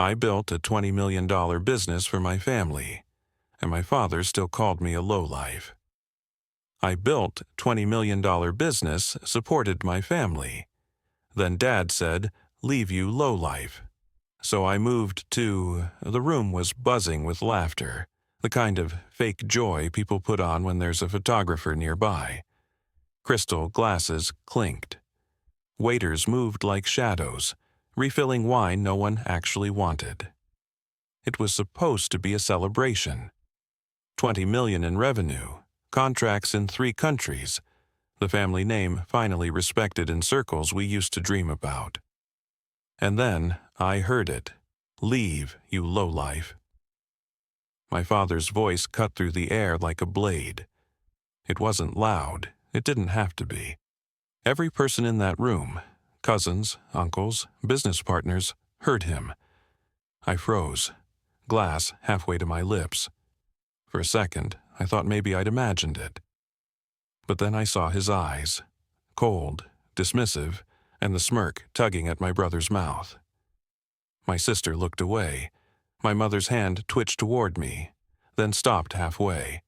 I built a $20 million business for my family, and my father still called me a lowlife. I built $20 million business, supported my family. Then Dad said, "Leave you lowlife." So I moved to... The room was buzzing with laughter, the kind of fake joy people put on when there's a photographer nearby. Crystal glasses clinked. Waiters moved like shadows, refilling wine no one actually wanted. It was supposed to be a celebration. 20 million in revenue, contracts in 3 countries, the family name finally respected in circles we used to dream about. And then I heard it. "Leave, you lowlife." My father's voice cut through the air like a blade. It wasn't loud. It didn't have to be. Every person in that room, cousins, uncles, business partners, heard him. I froze, glass halfway to my lips. For a second, I thought maybe I'd imagined it. But then I saw his eyes, cold, dismissive, and the smirk tugging at my brother's mouth. My sister looked away. My mother's hand twitched toward me, then stopped halfway.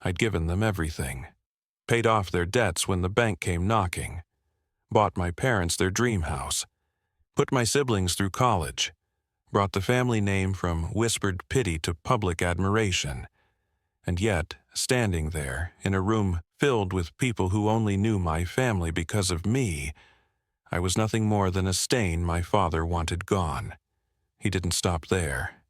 I'd given them everything. Paid off their debts when the bank came knocking. Bought my parents their dream house. Put my siblings through college. Brought the family name from whispered pity to public admiration. And yet, standing there, in a room filled with people who only knew my family because of me, I was nothing more than a stain my father wanted gone. He didn't stop there.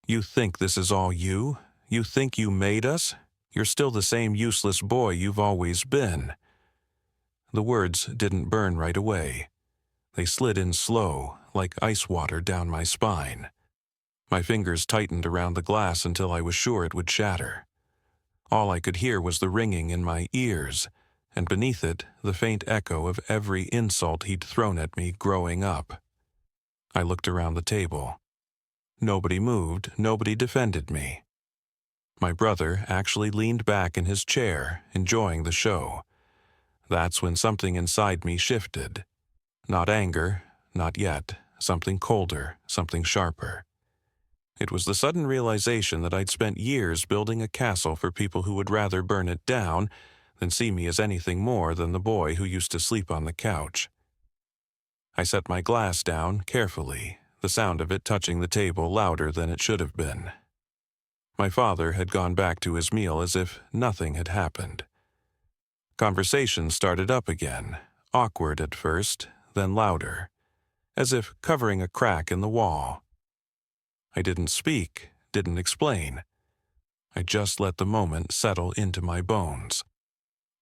"You think this is all you? You think you made us? You're still the same useless boy you've always been." The words didn't burn right away. They slid in slow, like ice water down my spine. My fingers tightened around the glass until I was sure it would shatter. All I could hear was the ringing in my ears, and beneath it, the faint echo of every insult he'd thrown at me growing up. I looked around the table. Nobody moved, nobody defended me. My brother actually leaned back in his chair, enjoying the show. That's when something inside me shifted. Not anger, not yet. Something colder, something sharper. It was the sudden realization that I'd spent years building a castle for people who would rather burn it down than see me as anything more than the boy who used to sleep on the couch. I set my glass down carefully, the sound of it touching the table louder than it should have been. My father had gone back to his meal as if nothing had happened. Conversation started up again, awkward at first, then louder, as if covering a crack in the wall. I didn't speak, didn't explain. I just let the moment settle into my bones.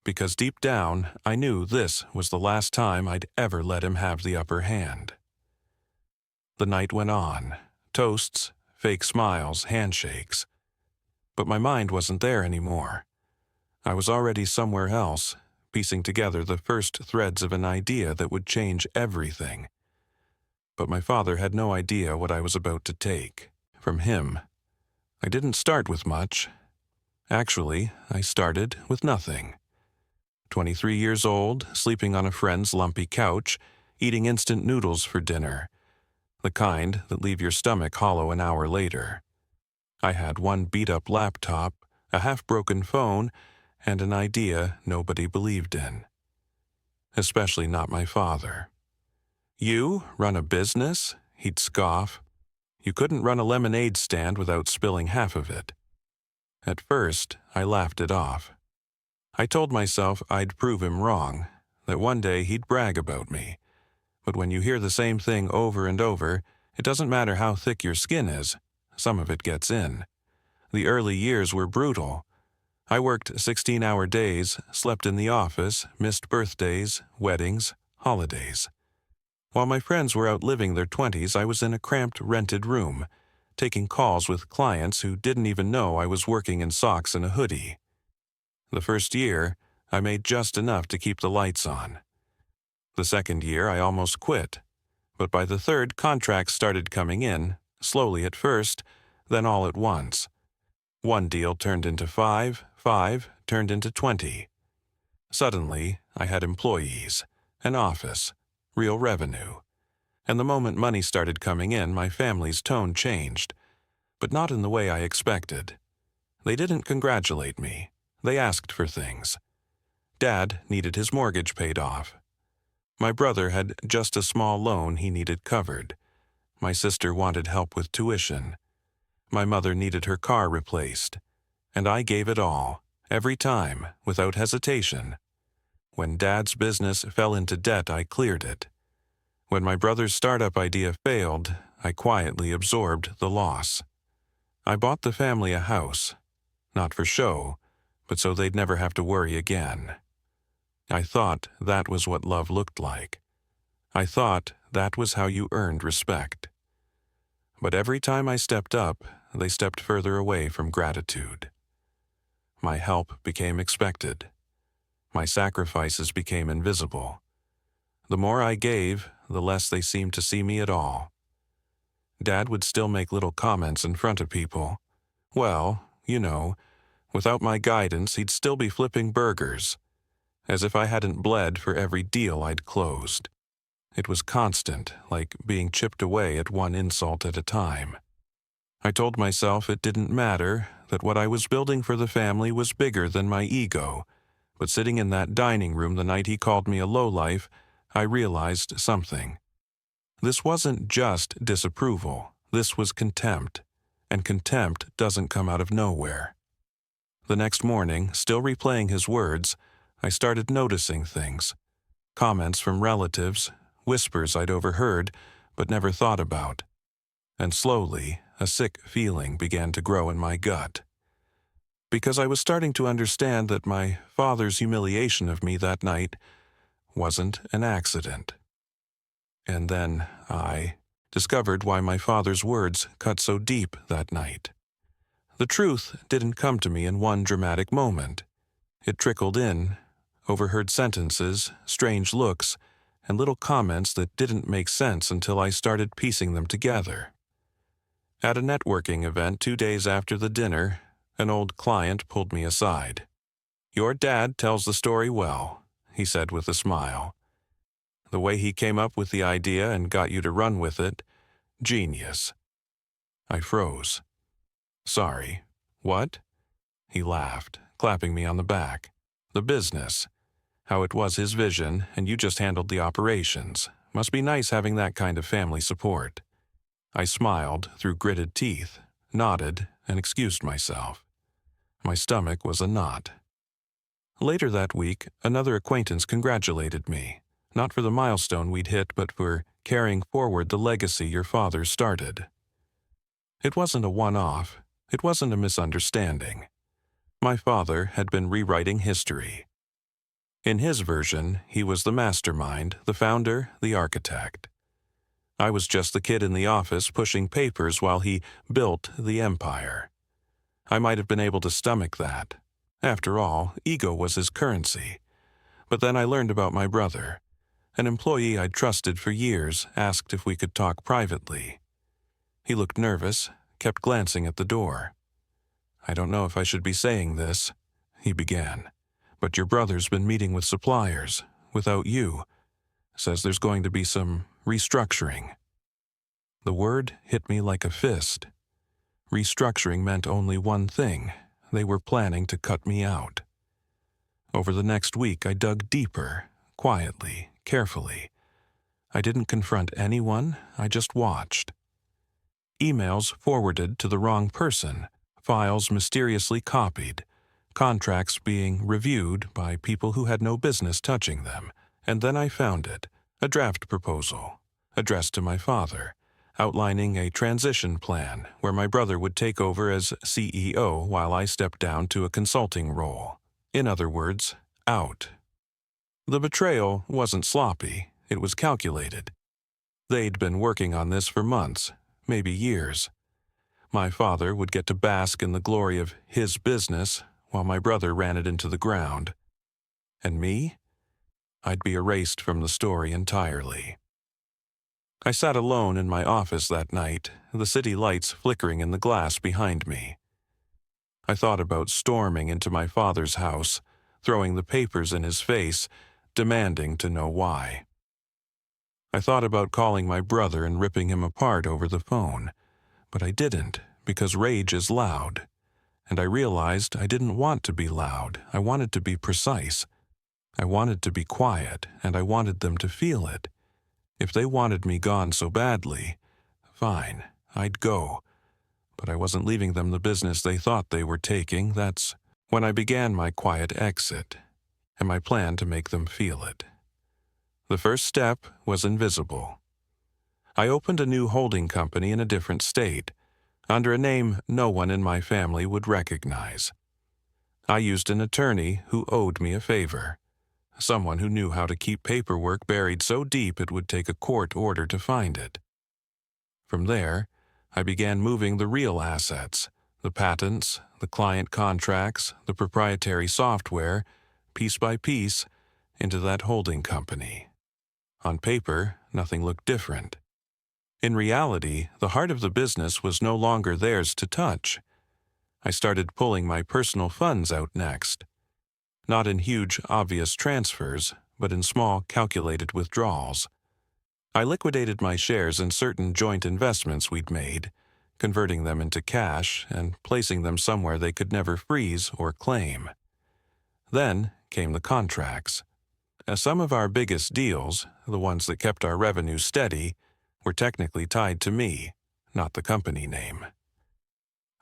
Because deep down, I knew this was the last time I'd ever let him have the upper hand. The night went on. Toasts, fake smiles, handshakes. But my mind wasn't there anymore. I was already somewhere else, piecing together the first threads of an idea that would change everything. But my father had no idea what I was about to take from him. I didn't start with much. Actually, I started with nothing. 23 years old, sleeping on a friend's lumpy couch, eating instant noodles for dinner, the kind that leave your stomach hollow an hour later. I had one beat-up laptop, a half-broken phone, and an idea nobody believed in. Especially not my father. "You run a business?" he'd scoff. "You couldn't run a lemonade stand without spilling half of it." At first, I laughed it off. I told myself I'd prove him wrong, that one day he'd brag about me. But when you hear the same thing over and over, it doesn't matter how thick your skin is, some of it gets in. The early years were brutal. I worked 16-hour days, slept in the office, missed birthdays, weddings, holidays. While my friends were out living their 20s, I was in a cramped rented room, taking calls with clients who didn't even know I was working in socks and a hoodie. The first year, I made just enough to keep the lights on. The second year, I almost quit. But by the third, contracts started coming in, slowly at first, then all at once. One deal turned into 5 turned into 20. Suddenly, I had employees, an office, real revenue. And the moment money started coming in, my family's tone changed, but not in the way I expected. They didn't congratulate me. They asked for things. Dad needed his mortgage paid off. My brother had just a small loan he needed covered. My sister wanted help with tuition. My mother needed her car replaced. And I gave it all, every time, without hesitation. When Dad's business fell into debt, I cleared it. When my brother's startup idea failed, I quietly absorbed the loss. I bought the family a house, not for show, but so they'd never have to worry again. I thought that was what love looked like. I thought that was how you earned respect. But every time I stepped up, they stepped further away from gratitude. My help became expected. My sacrifices became invisible. The more I gave, the less they seemed to see me at all. Dad would still make little comments in front of people. Well, you know, without my guidance, he'd still be flipping burgers, as if I hadn't bled for every deal I'd closed. It was constant, like being chipped away at one insult at a time. I told myself it didn't matter, that what I was building for the family was bigger than my ego, but sitting in that dining room the night he called me a lowlife, I realized something. This wasn't just disapproval, this was contempt, and contempt doesn't come out of nowhere. The next morning, still replaying his words, I started noticing things. Comments from relatives, whispers I'd overheard but never thought about. And slowly, a sick feeling began to grow in my gut. Because I was starting to understand that my father's humiliation of me that night wasn't an accident. And then I discovered why my father's words cut so deep that night. The truth didn't come to me in one dramatic moment. It trickled in, overheard sentences, strange looks, and little comments that didn't make sense until I started piecing them together. At a networking event 2 days after the dinner, an old client pulled me aside. "Your dad tells the story well," he said with a smile. "The way he came up with the idea and got you to run with it, genius." I froze. "Sorry, what?" He laughed, clapping me on the back. "The business. How it was his vision, and you just handled the operations. Must be nice having that kind of family support." I smiled through gritted teeth, nodded, and excused myself. My stomach was a knot. Later that week, another acquaintance congratulated me, not for the milestone we'd hit, but for carrying forward the legacy your father started. It wasn't a one-off. It wasn't a misunderstanding. My father had been rewriting history. In his version, he was the mastermind, the founder, the architect. I was just the kid in the office pushing papers while he built the empire. I might have been able to stomach that. After all, ego was his currency. But then I learned about my brother. An employee I'd trusted for years asked if we could talk privately. He looked nervous, kept glancing at the door. "I don't know if I should be saying this," he began, "but your brother's been meeting with suppliers, without you. Says there's going to be some restructuring." The word hit me like a fist. Restructuring meant only one thing. They were planning to cut me out. Over the next week, I dug deeper, quietly, carefully. I didn't confront anyone, I just watched. Emails forwarded to the wrong person, files mysteriously copied, contracts being reviewed by people who had no business touching them. And then I found it, a draft proposal, addressed to my father, outlining a transition plan where my brother would take over as CEO while I stepped down to a consulting role. In other words, out. The betrayal wasn't sloppy, it was calculated. They'd been working on this for months, maybe years. My father would get to bask in the glory of his business while my brother ran it into the ground. And me? I'd be erased from the story entirely. I sat alone in my office that night, the city lights flickering in the glass behind me. I thought about storming into my father's house, throwing the papers in his face, demanding to know why. I thought about calling my brother and ripping him apart over the phone, but I didn't because rage is loud. And I realized I didn't want to be loud. I wanted to be precise. I wanted to be quiet, and I wanted them to feel it. If they wanted me gone so badly, fine, I'd go. But I wasn't leaving them the business they thought they were taking. That's when I began my quiet exit, and my plan to make them feel it. The first step was invisible. I opened a new holding company in a different state, under a name no one in my family would recognize. I used an attorney who owed me a favor, someone who knew how to keep paperwork buried so deep it would take a court order to find it. From there, I began moving the real assets, the patents, the client contracts, the proprietary software, piece by piece, into that holding company. On paper, nothing looked different. In reality, the heart of the business was no longer theirs to touch. I started pulling my personal funds out next. Not in huge, obvious transfers, but in small, calculated withdrawals. I liquidated my shares in certain joint investments we'd made, converting them into cash and placing them somewhere they could never freeze or claim. Then came the contracts. Some of our biggest deals, the ones that kept our revenue steady, were technically tied to me, not the company name.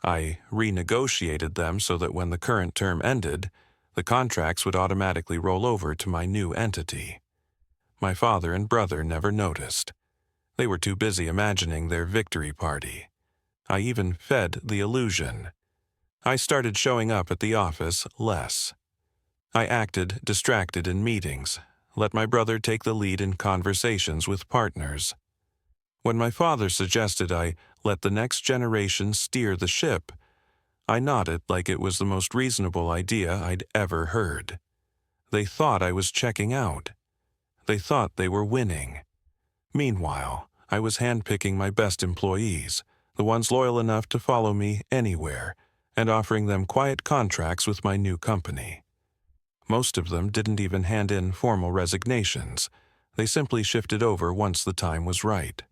I renegotiated them so that when the current term ended, the contracts would automatically roll over to my new entity. My father and brother never noticed. They were too busy imagining their victory party. I even fed the illusion. I started showing up at the office less. I acted distracted in meetings, let my brother take the lead in conversations with partners. When my father suggested I let the next generation steer the ship, I nodded like it was the most reasonable idea I'd ever heard. They thought I was checking out. They thought they were winning. Meanwhile, I was handpicking my best employees, the ones loyal enough to follow me anywhere, and offering them quiet contracts with my new company. Most of them didn't even hand in formal resignations. They simply shifted over once the time was right.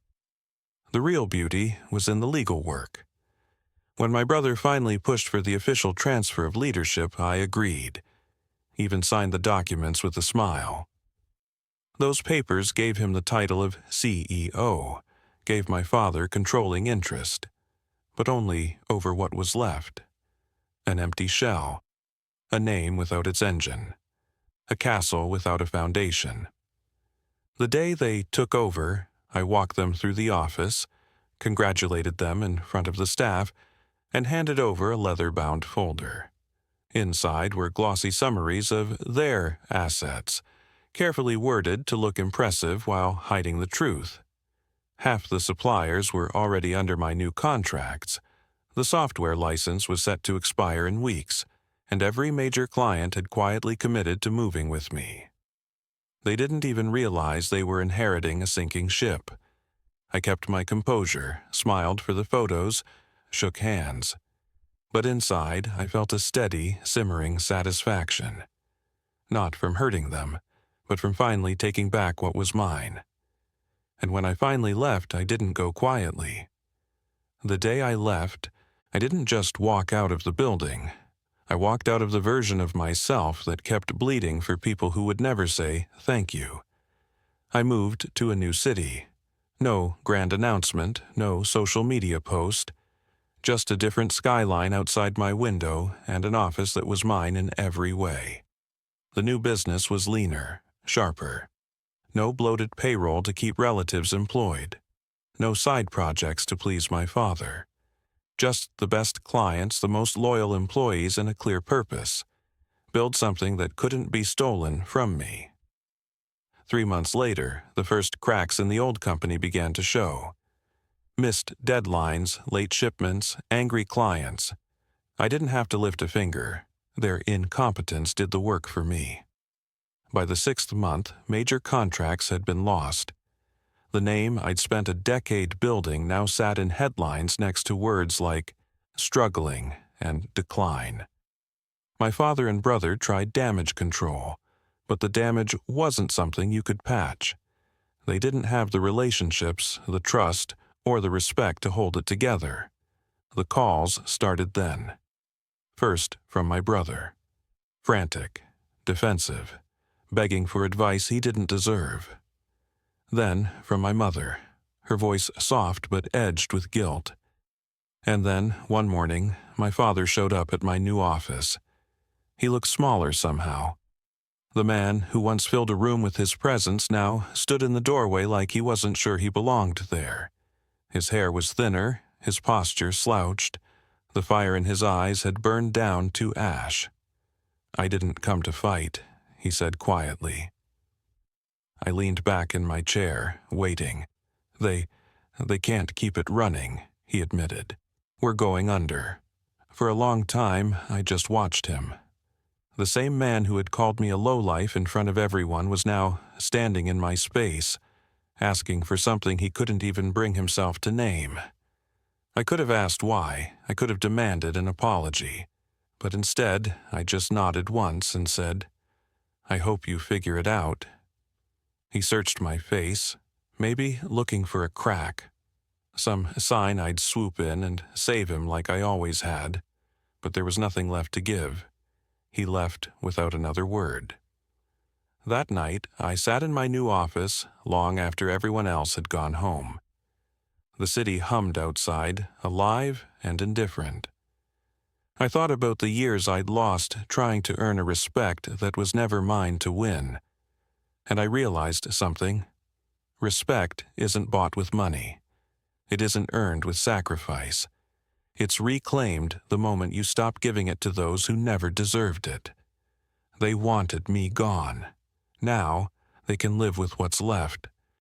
The real beauty was in the legal work. When my brother finally pushed for the official transfer of leadership, I agreed, even signed the documents with a smile. Those papers gave him the title of CEO, gave my father controlling interest, but only over what was left. An empty shell, a name without its engine, a castle without a foundation. The day they took over, I walked them through the office, congratulated them in front of the staff, and handed over a leather-bound folder. Inside were glossy summaries of their assets, carefully worded to look impressive while hiding the truth. Half the suppliers were already under my new contracts. The software license was set to expire in weeks, and every major client had quietly committed to moving with me. They didn't even realize they were inheriting a sinking ship. I kept my composure, smiled for the photos, shook hands. But inside, I felt a steady, simmering satisfaction. Not from hurting them, but from finally taking back what was mine. And when I finally left, I didn't go quietly. The day I left, I didn't just walk out of the building. I walked out of the version of myself that kept bleeding for people who would never say thank you. I moved to a new city. No grand announcement, no social media post. Just a different skyline outside my window and an office that was mine in every way. The new business was leaner, sharper. No bloated payroll to keep relatives employed. No side projects to please my father. Just the best clients, the most loyal employees, and a clear purpose. Build something that couldn't be stolen from me. 3 months later, the first cracks in the old company began to show. Missed deadlines, late shipments, angry clients. I didn't have to lift a finger. Their incompetence did the work for me. By the 6th month, major contracts had been lost. The name I'd spent a decade building now sat in headlines next to words like struggling and decline. My father and brother tried damage control, but the damage wasn't something you could patch. They didn't have the relationships, the trust, or the respect to hold it together. The calls started then. First, from my brother. Frantic, defensive, begging for advice he didn't deserve. Then, from my mother, her voice soft but edged with guilt. And then, one morning, my father showed up at my new office. He looked smaller somehow. The man who once filled a room with his presence now stood in the doorway like he wasn't sure he belonged there. His hair was thinner, his posture slouched. The fire in his eyes had burned down to ash. "I didn't come to fight," he said quietly. I leaned back in my chair, waiting. They can't keep it running," he admitted. "We're going under." For a long time, I just watched him. The same man who had called me a lowlife in front of everyone was now standing in my space, asking for something he couldn't even bring himself to name. I could have asked why. I could have demanded an apology. But instead, I just nodded once and said, "I hope you figure it out." He searched my face, maybe looking for a crack, some sign I'd swoop in and save him like I always had, but there was nothing left to give. He left without another word. That night, I sat in my new office long after everyone else had gone home. The city hummed outside, alive and indifferent. I thought about the years I'd lost trying to earn a respect that was never mine to win, and I realized something. Respect isn't bought with money. It isn't earned with sacrifice. It's reclaimed the moment you stop giving it to those who never deserved it. They wanted me gone. Now, they can live with what's left,